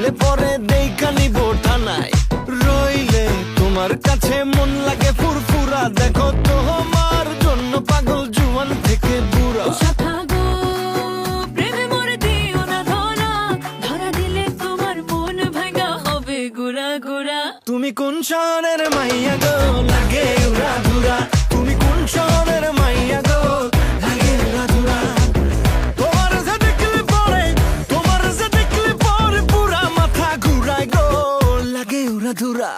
দিলে পরে দেখা নিব থানায়। রইলে তোমার কাছে মন লাগে ফুরফুরা, দেখো তোমার জন্য পাগল জুয়ান থেকে বুড়া। তুমি কোন শহরের মাইয়া গো লাগে উড়া ধুরা, তুমি কোন শহরের মাইয়া গো লাগে উড়া ধুরা। তোমার যে দেখলে পরে পুরা মাথা ঘুরায় গো লাগে উড়া ধুরা।